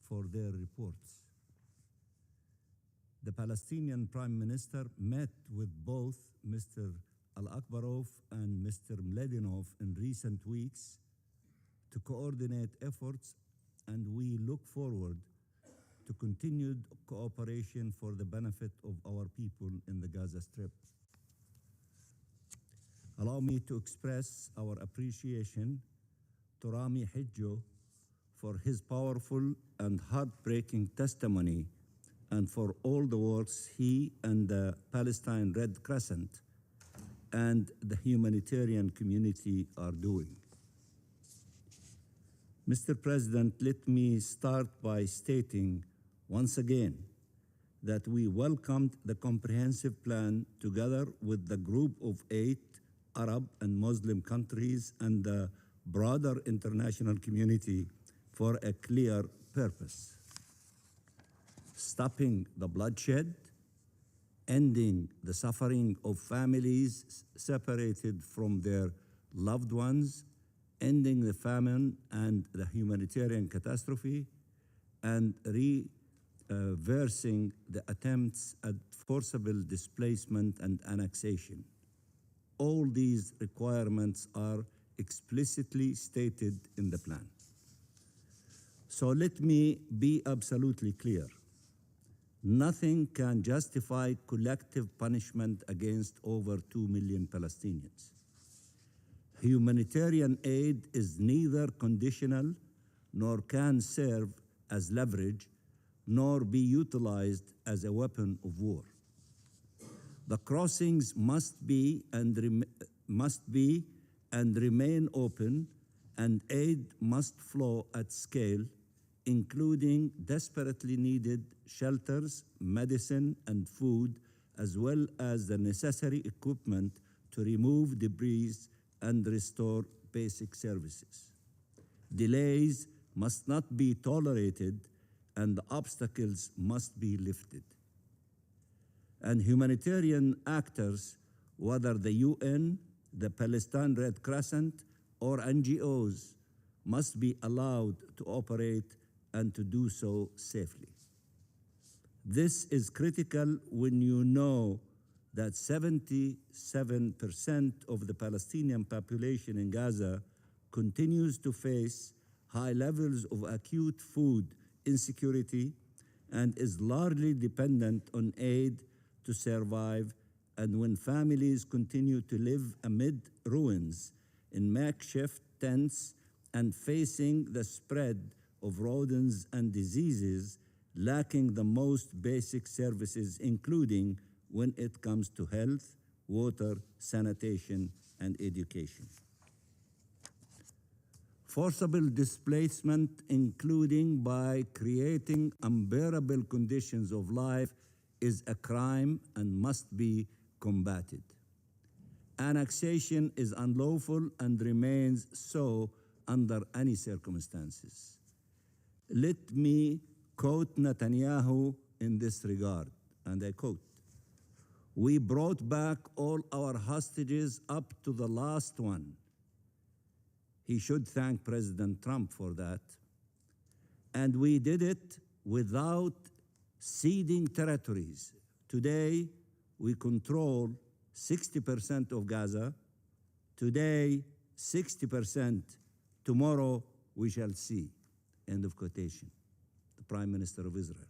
for their reports. The Palestinian Prime Minister met with both Mr. Al-Akbarov and Mr. Mledinov in recent weeks to coordinate efforts, and we look forward to continued cooperation for the benefit of our people in the Gaza Strip. Allow me to express our appreciation to Rami Hijjo for his powerful and heartbreaking testimony and for all the works he and the Palestine Red Crescent and the humanitarian community are doing. Mr. President, let me start by stating once again that we welcomed the comprehensive plan together with the group of 8 Arab and Muslim countries and the broader international community for a clear purpose: stopping the bloodshed, ending the suffering of families separated from their loved ones, ending the famine and the humanitarian catastrophe, and reversing the attempts at forcible displacement and annexation. All these requirements are explicitly stated in the plan. So let me be absolutely clear. Nothing can justify collective punishment against over 2 million Palestinians. Humanitarian aid is neither conditional nor can serve as leverage, nor be utilized as a weapon of war. The crossings must be and remain open, and aid must flow at scale, including desperately needed shelters, medicine, and food, as well as the necessary equipment to remove debris and restore basic services. Delays must not be tolerated, and the obstacles must be lifted. And humanitarian actors, whether the UN, the Palestine Red Crescent, or NGOs, must be allowed to operate and to do so safely. This is critical when you know that 77% of the Palestinian population in Gaza continues to face high levels of acute food insecurity and is largely dependent on aid to survive, and when families continue to live amid ruins in makeshift tents and facing the spread of rodents and diseases, lacking the most basic services, including when it comes to health, water, sanitation, and education. Forcible displacement, including by creating unbearable conditions of life, is a crime and must be combated. Annexation is unlawful and remains so under any circumstances. Let me quote Netanyahu in this regard, and I quote, "We brought back all our hostages up to the last one." He should thank President Trump for that. "And we did it without ceding territories. Today, we control 60% of Gaza. Today, 60%. Tomorrow, we shall see." End of quotation. The Prime Minister of Israel.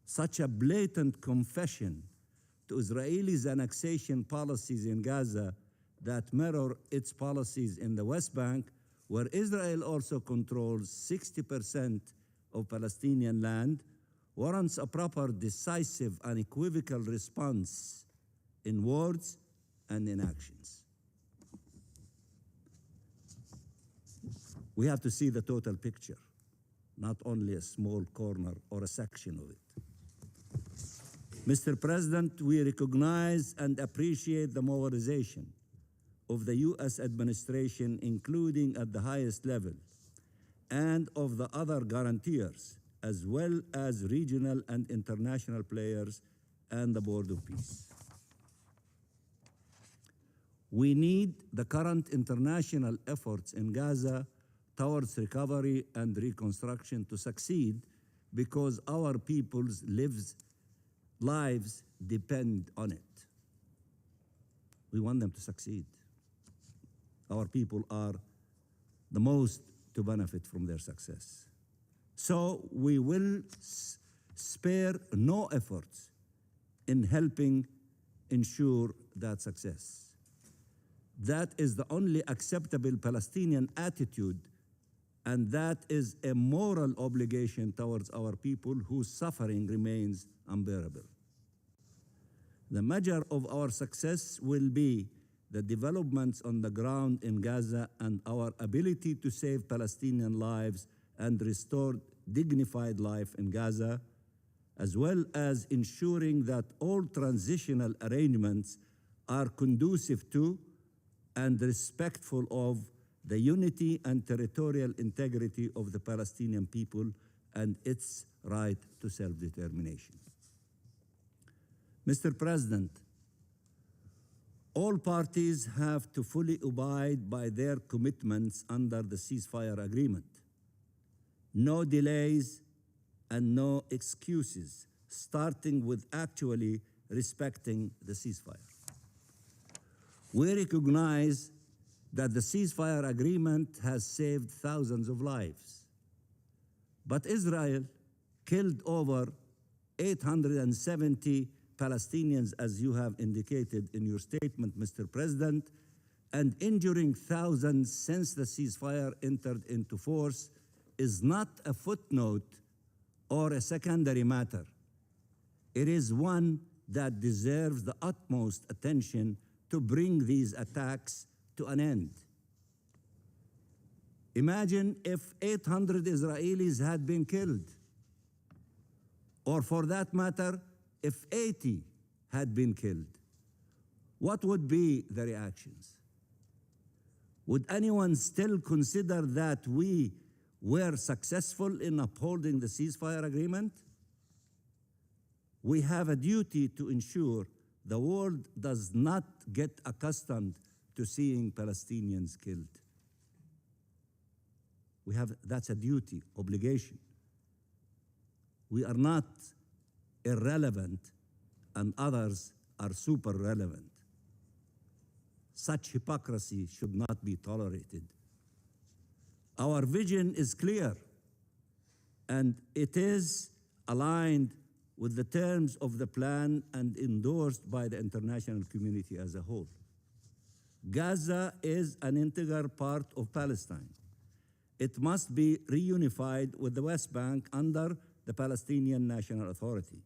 Such a blatant confession to Israelis' annexation policies in Gaza that mirror its policies in the West Bank, where Israel also controls 60% of Palestinian land, warrants a proper, decisive, unequivocal response in words and in actions. We have to see the total picture, not only a small corner or a section of it. Mr. President, we recognize and appreciate the mobilization of the U.S. administration, including at the highest level, and of the other guarantors, as well as regional and international players and the Board of Peace. We need the current international efforts in Gaza towards recovery and reconstruction to succeed, because our people's lives depend on it. We want them to succeed. Our people are the most to benefit from their success. So we will spare no efforts in helping ensure that success. That is the only acceptable Palestinian attitude, and that is a moral obligation towards our people whose suffering remains unbearable. The measure of our success will be the developments on the ground in Gaza and our ability to save Palestinian lives and restore dignified life in Gaza, as well as ensuring that all transitional arrangements are conducive to and respectful of the unity and territorial integrity of the Palestinian people and its right to self-determination. Mr. President, all parties have to fully abide by their commitments under the ceasefire agreement. No delays and no excuses, starting with actually respecting the ceasefire. We recognize that the ceasefire agreement has saved thousands of lives, but Israel killed over 870 Palestinians, as you have indicated in your statement, Mr. President, and injuring thousands since the ceasefire entered into force is not a footnote or a secondary matter. It is one that deserves the utmost attention to bring these attacks to an end. Imagine if 800 Israelis had been killed, or for that matter, if 80 had been killed. What would be the reactions? Would anyone still consider that we were successful in upholding the ceasefire agreement? We have a duty to ensure the world does not get accustomed to seeing Palestinians killed. That's a duty, obligation. We are not irrelevant and others are super relevant. Such hypocrisy should not be tolerated. Our vision is clear, and it is aligned with the terms of the plan and endorsed by the international community as a whole. Gaza is an integral part of Palestine. It must be reunified with the West Bank under the Palestinian National Authority.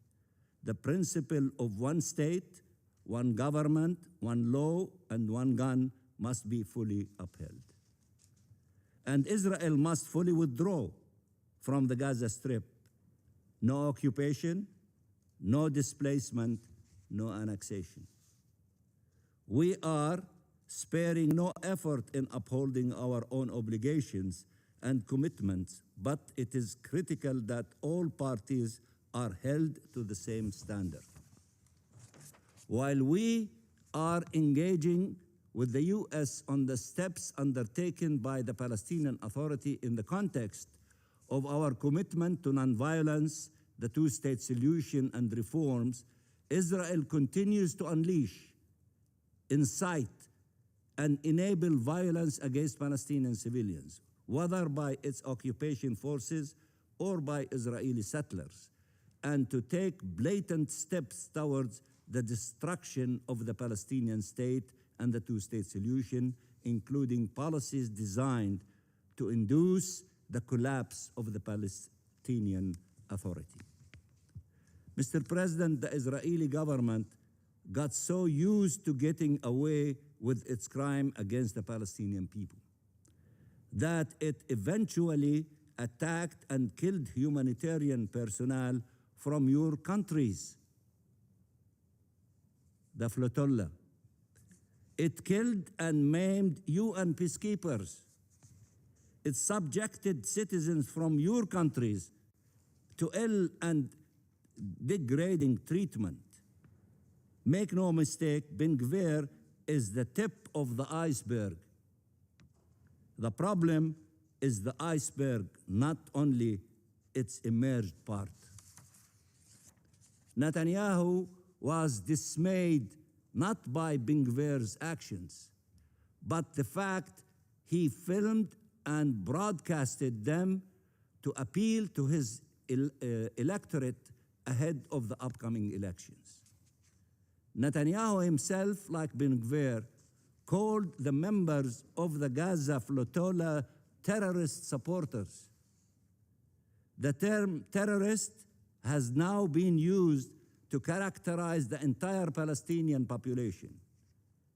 The principle of one state, one government, one law, and one gun must be fully upheld. And Israel must fully withdraw from the Gaza Strip. No occupation, no displacement, no annexation. We are sparing no effort in upholding our own obligations and commitments, but it is critical that all parties are held to the same standard. While we are engaging with the U.S. on the steps undertaken by the Palestinian Authority in the context of our commitment to nonviolence, the two-state solution, and reforms, Israel continues to unleash, incite, and enable violence against Palestinian civilians, whether by its occupation forces or by Israeli settlers, and to take blatant steps towards the destruction of the Palestinian state and the two-state solution, including policies designed to induce the collapse of the Palestinian Authority. Mr. President, the Israeli government got so used to getting away with its crime against the Palestinian people that it eventually attacked and killed humanitarian personnel from your countries, the flotilla. It killed and maimed UN peacekeepers. It subjected citizens from your countries to ill and degrading treatment. Make no mistake, Ben Gvir is the tip of the iceberg. The problem is the iceberg, not only its emerged part. Netanyahu was dismayed not by Ben-Gvir's actions, but the fact he filmed and broadcasted them to appeal to his electorate ahead of the upcoming elections. Netanyahu himself, like Ben-Gvir, called the members of the Gaza flotilla terrorist supporters. The term terrorist has now been used to characterize the entire Palestinian population.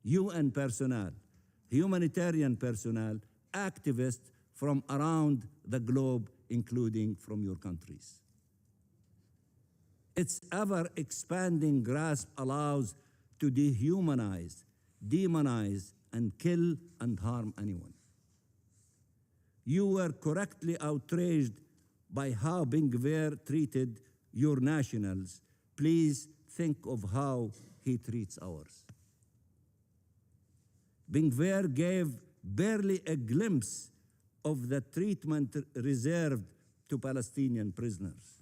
UN personnel, humanitarian personnel, activists from around the globe, including from your countries. Its ever-expanding grasp allows to dehumanize, demonize, and kill and harm anyone. You were correctly outraged by how Ben-Gvir treated your nationals. Please think of how he treats ours. Ben-Gvir gave barely a glimpse of the treatment reserved to Palestinian prisoners.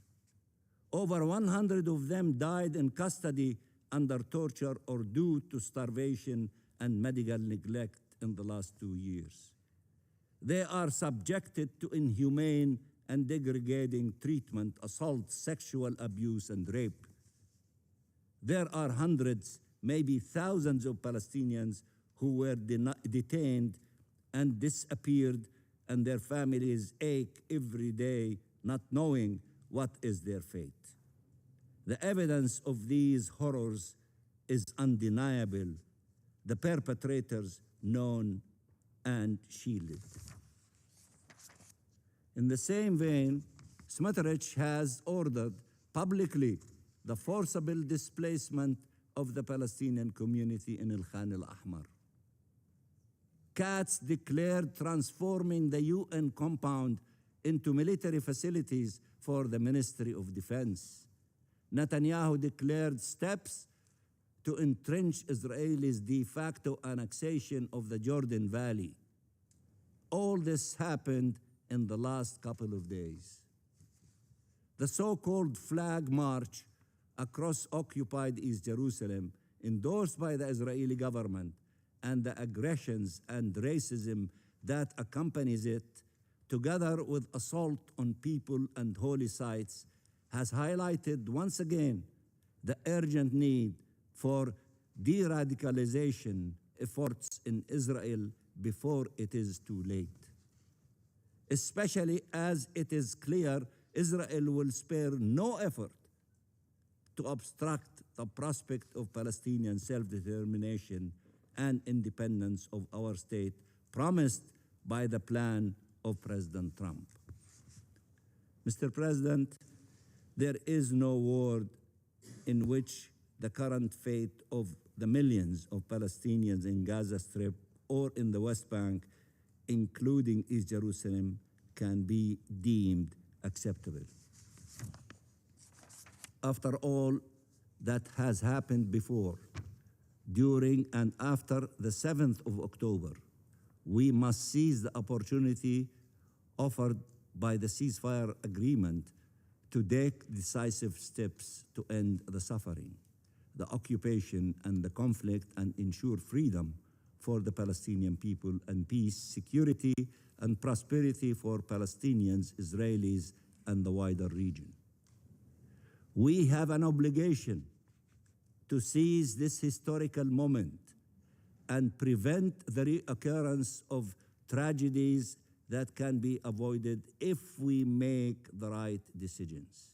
Over 100 of them died in custody under torture or due to starvation and medical neglect in the last 2 years. They are subjected to inhumane and degrading treatment, assault, sexual abuse, and rape. There are hundreds, maybe thousands of Palestinians who were detained and disappeared, and their families ache every day not knowing what is their fate. The evidence of these horrors is undeniable. The perpetrators known and shielded. In the same vein, Smotrich has ordered publicly the forcible displacement of the Palestinian community in Al-Khan al-Ahmar. Katz declared transforming the UN compound into military facilities for the Ministry of Defense. Netanyahu declared steps to entrench Israel's de facto annexation of the Jordan Valley. All this happened in the last couple of days. The so-called flag march across occupied East Jerusalem, endorsed by the Israeli government, and the aggressions and racism that accompanies it, together with assault on people and holy sites, has highlighted once again the urgent need for de-radicalization efforts in Israel before it is too late. Especially as it is clear Israel will spare no effort to obstruct the prospect of Palestinian self-determination and independence of our state promised by the plan of President Trump. Mr. President, there is no world in which the current fate of the millions of Palestinians in Gaza Strip or in the West Bank, including East Jerusalem, can be deemed acceptable. After all that has happened before, during and after the 7th of October, we must seize the opportunity offered by the ceasefire agreement to take decisive steps to end the suffering, the occupation, and the conflict, and ensure freedom for the Palestinian people and peace, security, and prosperity for Palestinians, Israelis, and the wider region. We have an obligation to seize this historical moment and prevent the reoccurrence of tragedies that can be avoided if we make the right decisions.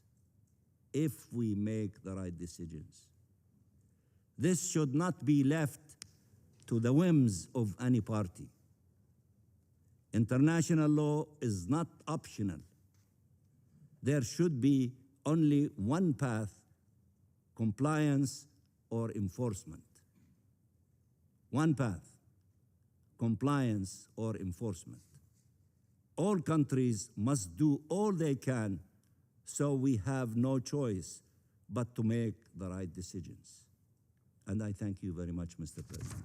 If we make the right decisions. This should not be left to the whims of any party. International law is not optional. There should be only one path: compliance or enforcement. One path: compliance or enforcement. All countries must do all they can, so we have no choice but to make the right decisions. And I thank you very much, Mr. President.